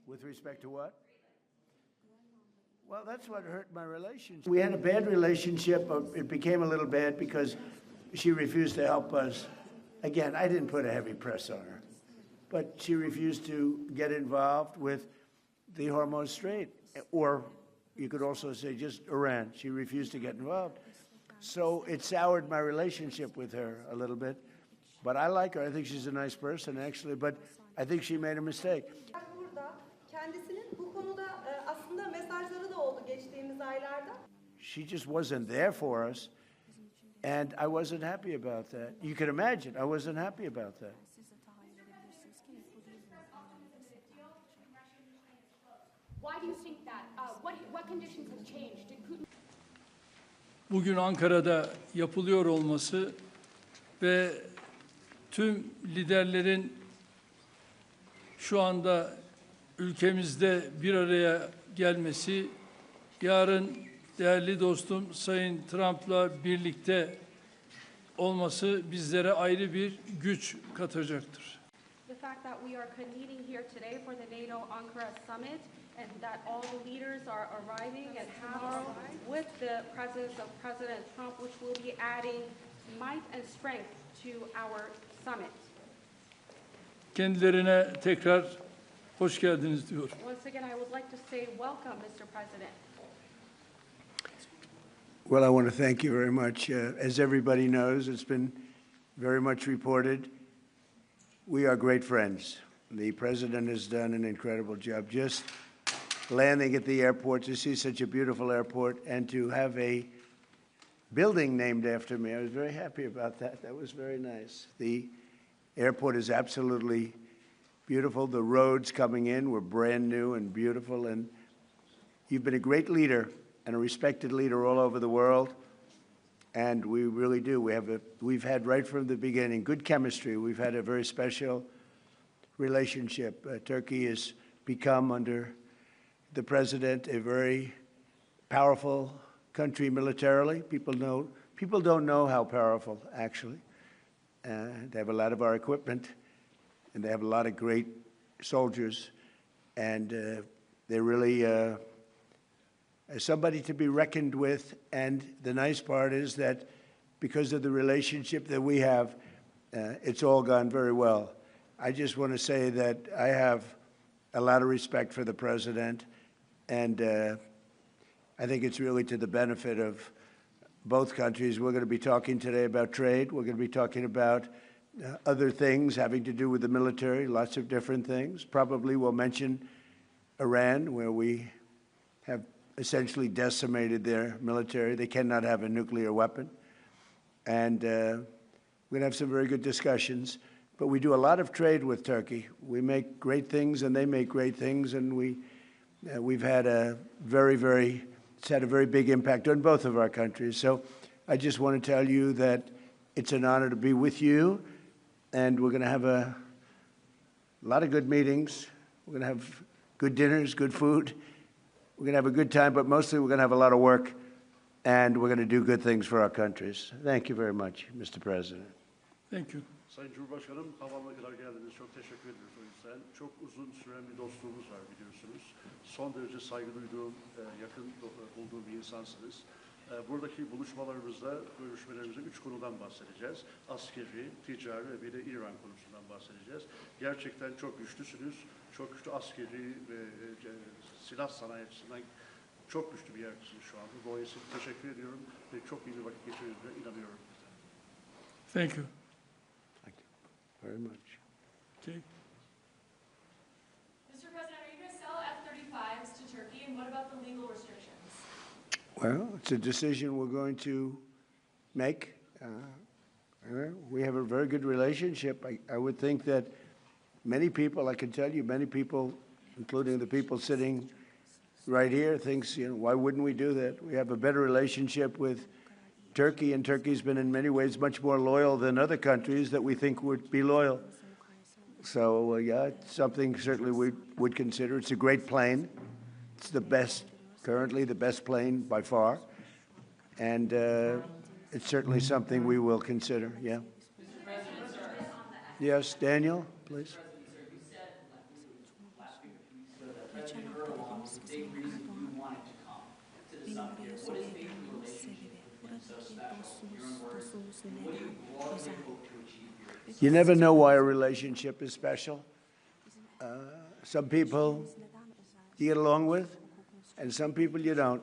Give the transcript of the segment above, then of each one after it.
With respect to what? Well, that's what hurt my relationship. We had a bad relationship. It became a little bad because she refused to help us. Again, I didn't put a heavy press on her, but she refused to get involved with the Hormuz Strait, or you could also say just Iran. She refused to get involved. So it soured my relationship with her a little bit. But I like her. I think she's a nice person, actually, but I think she made a mistake. She just wasn't there for us, and I wasn't happy about that. You can imagine, I wasn't happy about that. Why do you think that? What conditions have changed? Did Putin... Bugün Ankara'da yapılıyor olması ve tüm liderlerin şu anda ülkemizde bir araya gelmesi, yarın değerli dostum Sayın Trump'la birlikte olması bizlere ayrı bir güç katacaktır. The fact that we are convening here today for the NATO Ankara summit and that all the leaders are arriving and have arrived with the presence of President Trump, which will be adding might and strength to our summit. Kendilerine tekrar hoş geldiniz diyor. Once again, I would like to say welcome, Mr. President. Well, I want to thank you very much. As everybody knows, it's been very much reported. We are great friends. The president has done an incredible job just landing at the airport, to see such a beautiful airport, and to have a building named after me. I was very happy about that. That was very nice. The airport is absolutely beautiful. The roads coming in were brand new and beautiful, and you've been a great leader and a respected leader all over the world, and we really do. We've had right from the beginning good chemistry. We've had a very special relationship. Turkey has become, under the president, a very powerful country militarily. People don't know how powerful, actually. They have a lot of our equipment, and they have a lot of great soldiers, and they're really somebody to be reckoned with. And the nice part is that because of the relationship that we have, it's all gone very well. I just want to say that I have a lot of respect for the president, and I think it's really to the benefit of both countries. We're going to be talking today about trade. We're going to be talking about other things having to do with the military, lots of different things. Probably we'll mention Iran, where we have essentially decimated their military. They cannot have a nuclear weapon. And we're going to have some very good discussions. But we do a lot of trade with Turkey. We make great things, and they make great things, and we've had it's had a very big impact on both of our countries. So I just want to tell you that it's an honor to be with you, and we're going to have a lot of good meetings. We're going to have good dinners, good food. We're going to have a good time, but mostly we're going to have a lot of work, and we're going to do good things for our countries. Thank you very much, Mr. President. Thank you. Sayın Cumhurbaşkanım, havaalanına kadar geldiniz. Çok teşekkür ediyoruz o yüzden. Çok uzun süren bir dostluğumuz var, biliyorsunuz. Son derece saygı duyduğum, yakın bulduğum bir insansınız. Buradaki buluşmalarımızda, görüşmelerimizde 3 konudan bahsedeceğiz. Askeri, ticari ve bir de İran konusundan bahsedeceğiz. Gerçekten çok güçlüsünüz. Çok güçlü askeri ve silah sanayi açısından çok güçlü bir yerdesiniz şu anda. Dolayısıyla teşekkür ediyorum ve çok iyi bir vakit geçirdiğinize inanıyorum. Thank you. Very much. Okay. Mr. President, are you going to sell F-35s to Turkey, and what about the legal restrictions? Well, it's a decision we're going to make. We have a very good relationship. I would think that many people, I can tell you, many people, including the people sitting right here, thinks, why wouldn't we do that? We have a better relationship with Turkey, and Turkey's been in many ways much more loyal than other countries that we think would be loyal. So, yeah, it's something certainly we would consider. It's a great plane. It's the best, currently the best plane by far. And it's certainly something we will consider, yeah. Yes, Daniel, please. big reason you wanted to come to the summit here? What has made the relationship with him so special? Your own words. And what do you broadly hope to achieve here? You never know why a relationship is special. Some people you get along with, and some people you don't.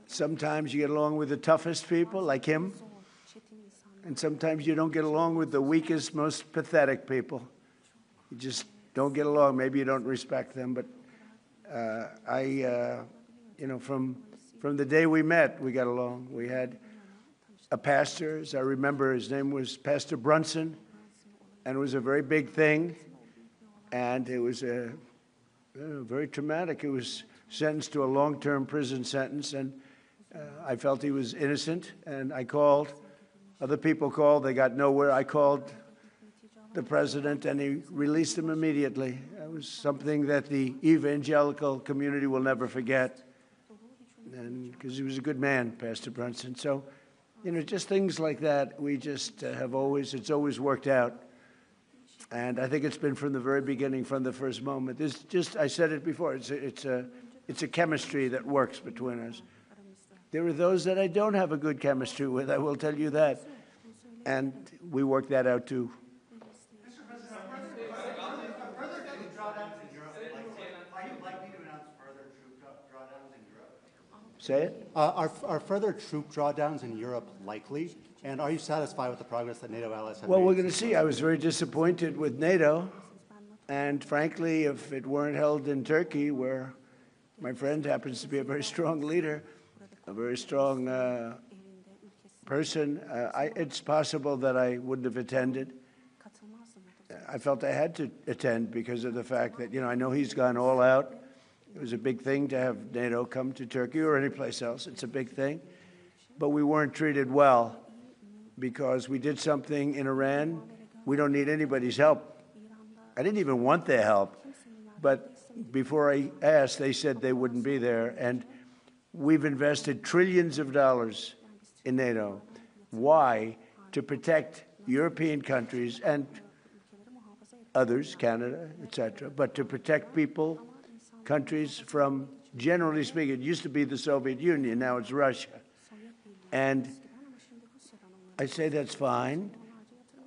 Sometimes you get along with the toughest people, like him, and sometimes you don't get along with the weakest, most pathetic people. You just don't get along. Maybe you don't respect them, but from the day we met, we got along. We had a pastor, as I remember, his name was Pastor Brunson, and it was a very big thing, and it was very traumatic. He was sentenced to a long-term prison sentence, and I felt he was innocent, and I called. Other people called. They got nowhere. I called the president, and he released him immediately. It was something that the evangelical community will never forget, and because he was a good man, Pastor Brunson. So, just things like that, we just it's always worked out. And I think it's been from the very beginning, from the first moment. I said it before, it's a chemistry that works between us. There are those that I don't have a good chemistry with, I will tell you that. And we work that out too. Say it? Are further troop drawdowns in Europe likely? And are you satisfied with the progress that NATO allies have made? Well, we're going to see. I was very disappointed with NATO. And frankly, if it weren't held in Turkey, where my friend happens to be a very strong leader, a very strong person, it's possible that I wouldn't have attended. I felt I had to attend because of the fact that, I know he's gone all out. It was a big thing to have NATO come to Turkey or any place else. It's a big thing. But we weren't treated well because we did something in Iran. We don't need anybody's help. I didn't even want their help. But before I asked, they said they wouldn't be there. And we've invested trillions of dollars in NATO. Why? To protect European countries and others, Canada, etc., but to protect people, countries from, generally speaking, it used to be the Soviet Union, now it's Russia. And I say that's fine,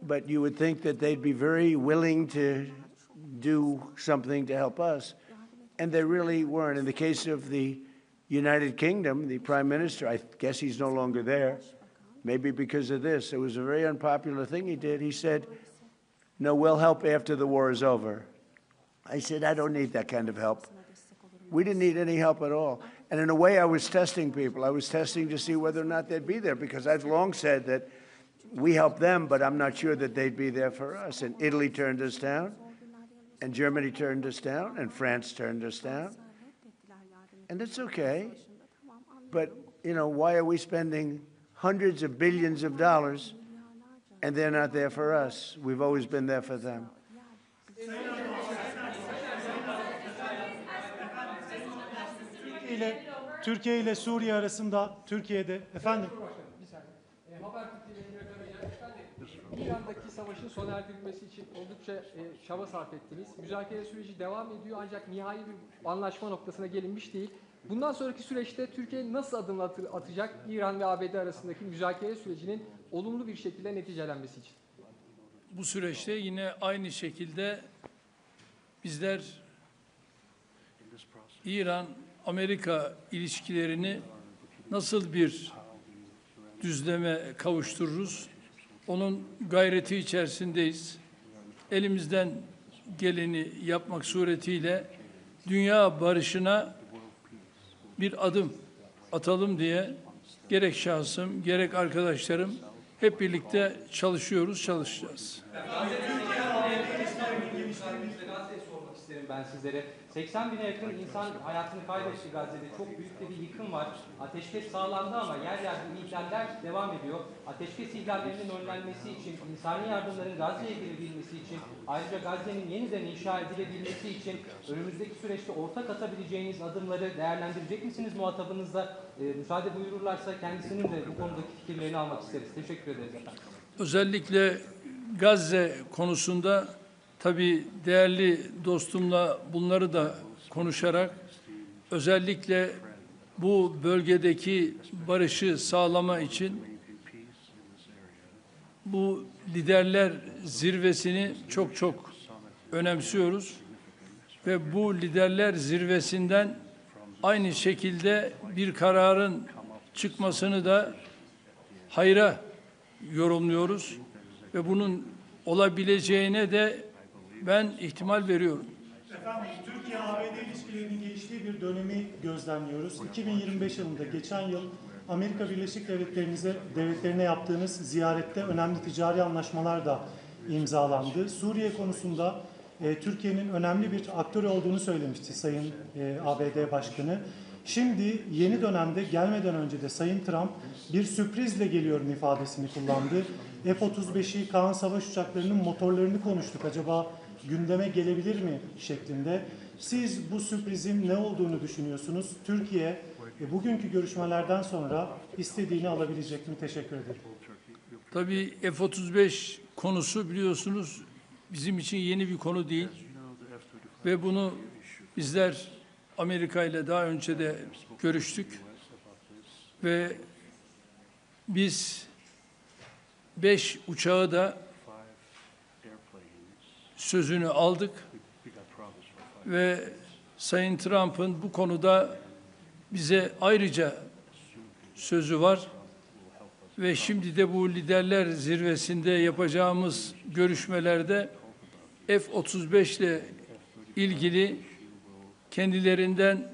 but you would think that they'd be very willing to do something to help us. And they really weren't. In the case of the United Kingdom, the Prime Minister, I guess he's no longer there, maybe because of this. It was a very unpopular thing he did. He said, no, we'll help after the war is over. I said, I don't need that kind of help. We didn't need any help at all. And in a way, I was testing people. I was testing to see whether or not they'd be there, because I've long said that we help them, but I'm not sure that they'd be there for us. And Italy turned us down, and Germany turned us down, and France turned us down. And it's okay. But, why are we spending hundreds of billions of dollars and they're not there for us? We've always been there for them. Türkiye ile Suriye arasında Türkiye'de efendim. İran'daki savaşın sona erdirilmesi için oldukça çaba sarf ettiniz. Müzakere süreci devam ediyor ancak nihai bir anlaşma noktasına gelinmiş değil. Bundan sonraki süreçte Türkiye nasıl adım atacak İran ve ABD arasındaki müzakere sürecinin olumlu bir şekilde neticelenmesi için? Bu süreçte yine aynı şekilde bizler İran-Amerika ilişkilerini nasıl bir düzleme kavuştururuz? Onun gayreti içerisindeyiz. Elimizden geleni yapmak suretiyle dünya barışına bir adım atalım diye gerek şahsım, gerek arkadaşlarım hep birlikte çalışacağız. Ben sizlere 80 bine yakın insan hayatını kaybetti Gazze'de. Çok büyük de bir yıkım var. Ateşkes sağlandı ama yer yer ihlaller devam ediyor. Ateşkes ihlallerinin önlenmesi için, insani yardımların Gazze'ye girebilmesi için, ayrıca Gazze'nin yeniden inşa edilebilmesi için önümüzdeki süreçte ortak atabileceğiniz adımları değerlendirecek misiniz muhatabınızla? Müsaade buyururlarsa kendisinin de bu konudaki fikirlerini almak isteriz. Teşekkür ederiz efendim. Özellikle Gazze konusunda tabii değerli dostumla bunları da konuşarak özellikle bu bölgedeki barışı sağlama için bu liderler zirvesini çok önemsiyoruz ve bu liderler zirvesinden aynı şekilde bir kararın çıkmasını da hayra yorumluyoruz ve bunun olabileceğine de ben ihtimal veriyorum. Efendim, Türkiye-ABD ilişkilerinin geliştiği bir dönemi gözlemliyoruz. 2025 yılında geçen yıl Amerika Birleşik Devletleri'ne yaptığınız ziyarette önemli ticari anlaşmalar da imzalandı. Suriye konusunda Türkiye'nin önemli bir aktör olduğunu söylemişti Sayın ABD Başkanı. Şimdi yeni dönemde gelmeden önce de Sayın Trump bir sürprizle geliyorum ifadesini kullandı. F-35'i, Kaan savaş uçaklarının motorlarını konuştuk. Acaba gündeme gelebilir mi şeklinde. Siz bu sürprizin ne olduğunu düşünüyorsunuz? Türkiye bugünkü görüşmelerden sonra istediğini alabilecek mi? Teşekkür ederim. Tabii F-35 konusu biliyorsunuz bizim için yeni bir konu değil ve bunu bizler Amerika ile daha önce de görüştük ve biz 5 uçağı da sözünü aldık ve Sayın Trump'ın bu konuda bize ayrıca sözü var ve şimdi de bu liderler zirvesinde yapacağımız görüşmelerde F-35 ile ilgili kendilerinden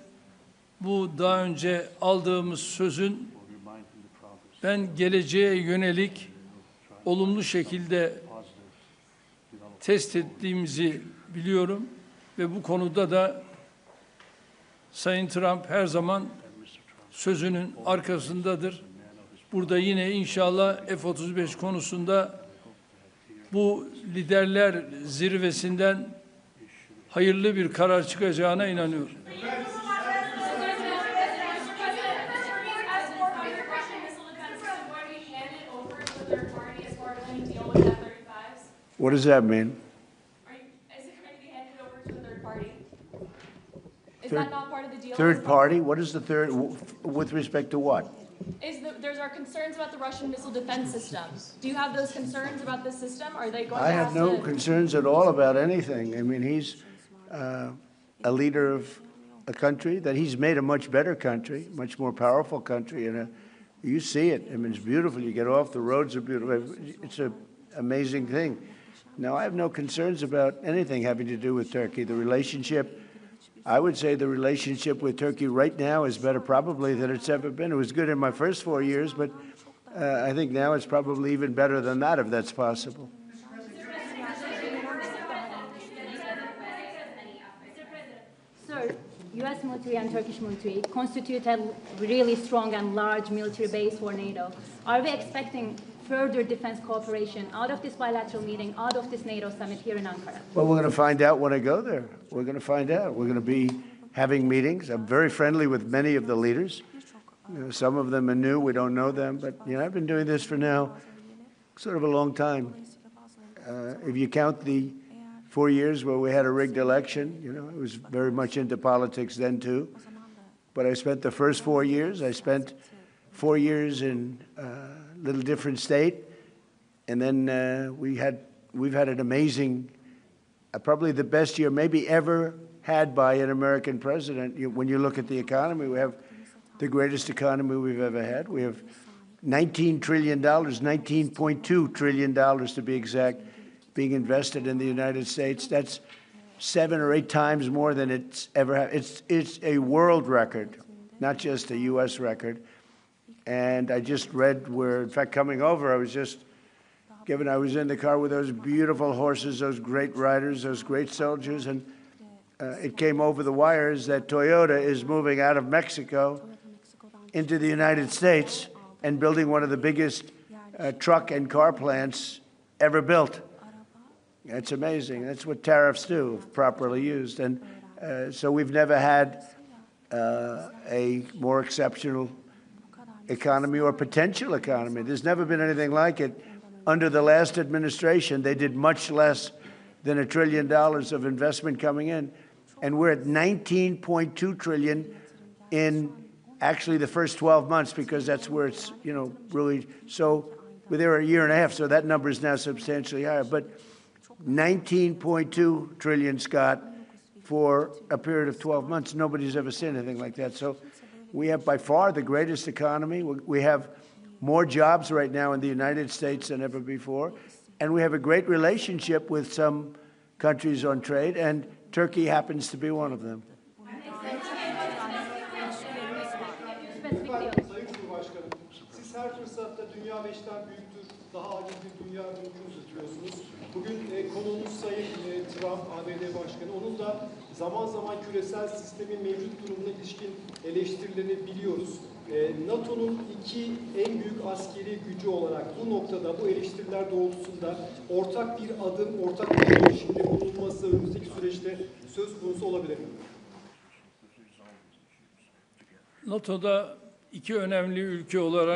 bu daha önce aldığımız sözün ben geleceğe yönelik olumlu şekilde test ettiğimizi biliyorum ve bu konuda da Sayın Trump her zaman sözünün arkasındadır. Burada yine inşallah F-35 konusunda bu liderler zirvesinden hayırlı bir karar çıkacağına inanıyorum. What does that mean? Is it going to be handed over to a third party? Is that not part of the deal? Third party? What is the third, with respect to what? There's our concerns about the Russian missile defense system. Do you have those concerns about this system? Are they going I to have have no to... concerns at all about anything. I mean, he's a leader of a country that he's made a much better country, much more powerful country, and you see it. I mean, it's beautiful. You get off, the roads are beautiful. It's an amazing thing. No, I have no concerns about anything having to do with Turkey. The relationship, I would say the relationship with Turkey right now is better probably than it's ever been. It was good in my first 4 years, but I think now it's probably even better than that, if that's possible. Sir, U.S. military and Turkish military constitute a really strong and large military base for NATO. Are we expecting further defense cooperation out of this bilateral meeting, out of this NATO summit here in Ankara? Well, we're going to find out when I go there. We're going to find out. We're going to be having meetings. I'm very friendly with many of the leaders. You know, some of them are new. We don't know them. But, you know, I've been doing this for now sort of a long time. If you count the 4 years where we had a rigged election, you know, I was very much into politics then, too. But I spent the first 4 years. I spent 4 years in a little different state. And then we've had an amazing, probably the best year maybe ever had by an American president. When you look at the economy, we have the greatest economy we've ever had. We have $19 trillion, $19.2 trillion to be exact, being invested in the United States. That's 7 or 8 times more than it's ever had. It's a world record, not just a U.S. record. And I just read where, in fact, coming over, I was in the car with those beautiful horses, those great riders, those great soldiers, and it came over the wires that Toyota is moving out of Mexico into the United States and building one of the biggest truck and car plants ever built. That's amazing. That's what tariffs do, if properly used. And so we've never had a more exceptional economy or potential economy. There's never been anything like it. Under the last administration, they did much less than $1 trillion of investment coming in. And we're at $19.2 trillion in actually the first 12 months, because that's where it's, really, so we're there a year and a half, so that number is now substantially higher. But 19.2 trillion, Scott, for a period of 12 months. Nobody's ever seen anything like that. So we have by far the greatest economy. We have more jobs right now in the United States than ever before. And we have a great relationship with some countries on trade, and Turkey happens to be one of them. Sayın Cumhurbaşkanım, siz her fırsatta dünya 5'ten büyüktür, daha adil bir dünya mümkün tutuyorsunuz. Bugün konuğumuz Sayın Trump, ABD Başkanı, onun da zaman zaman küresel sistemin mevcut durumuna ilişkin eleştirilerini biliyoruz. NATO'nun iki en büyük askeri gücü olarak bu noktada, bu eleştiriler doğrultusunda ortak bir adım, ortak bir girişimde bulunması önümüzdeki süreçte söz konusu olabilir mi? NATO'da iki önemli ülke olarak